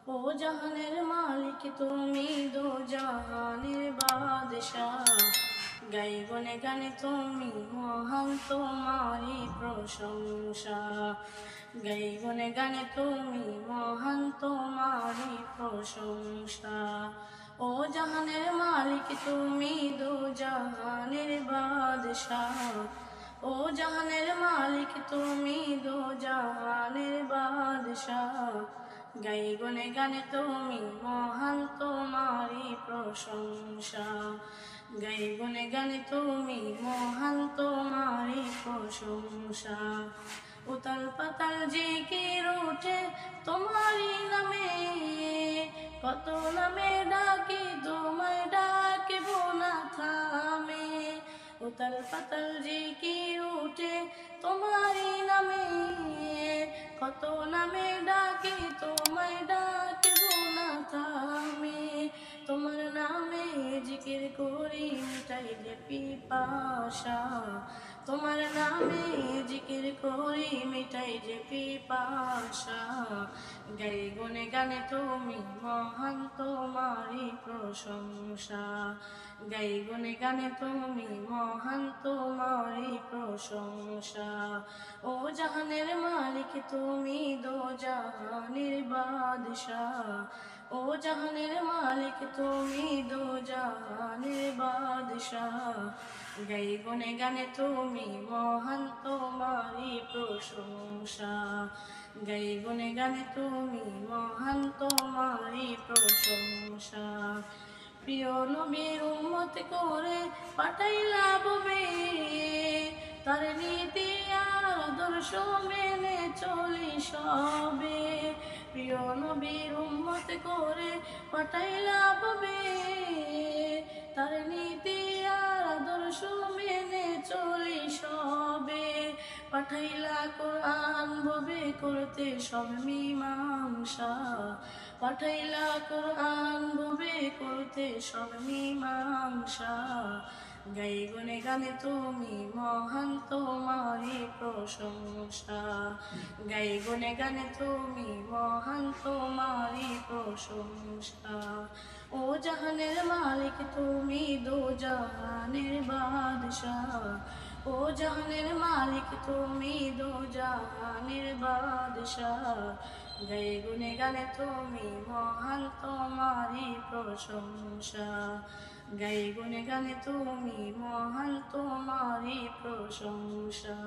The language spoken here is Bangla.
ও জাহানের মালিক তুমি, দো জাহানের বাদশাহ। গাই বনে গানে তুমি মহান, তোমারি প্রশংসা। গাই বনে গানে তুমি মহান, তোমারি প্রশংসা। ও জাহানের মালিক তুমি, দো জাহানের বাদশাহ। ও জাহানের মালিক তুমি, দো জাহানের বাদশাহ। গাই বনে গানে তুমি মহান, তোমারি প্রশংসা। গাই বনে গানে তুমি মহান, তোমারি প্রশংসা। উতাল পাতাল জিকির উঠে তোমারি নামে, কত নামে ডাকি তোমায় ডাকিব না থামে। উতাল পাতাল জিকির উঠে তোমারি নামে, কত নামে ডাকি তোমায় ডাকিব না থামে। তোমার নামে জিকির করি মিটাইলে পিপাসা। তোমার নামে জিকির করি মিটাইলে পিপাসা। গাই গুনে গানে তুমি মহান, তোমারি প্রশংসা। গাই গুনে গানে তুমি মহান, তোমারি প্রশংসা। ও জাহানের মালিক তুমি, দো জাহানের বাদশাহ। ও জাহানের মালিক তুমি, দো জাহানের বাদশাহ। গাই গুনে গানে তুমি মহান, তোমারি প্রশংসা। গাই গুনে গানে তুমি মহান, তোমারি প্রশংসা। প্রিয় নবীর উম্মত করে পাঠাইলা ববে, তার নীতি আদর্শ মেনে চলি সবে। প্রিয় নবীর উম্মত করে পাঠাইলা ববে, তার নীতি আদর্শ মেনে চলি সবে। পাঠাইলা কোরআন ভবে করতে সব মীমাংসা। পাঠাইলা কোরআন ভবে করতে সব মীমাংসা। গাই গুনে গানে তুমি মহান, তোমারি প্রশংসা। গাই গুনে গানে তুমি মহান, তোমারি প্রশংসা। ও জাহানের মালিক তুমি, দো জাহানের বাদশাহ। ও জাহানের মালিক তুমি, দো জাহানের বাদশাহ। গাই গুনে গানে তুমি মহান, তোমারি প্রশংসা। গাই গুনে গানে তুমি মহান, তোমারি প্রশংসা।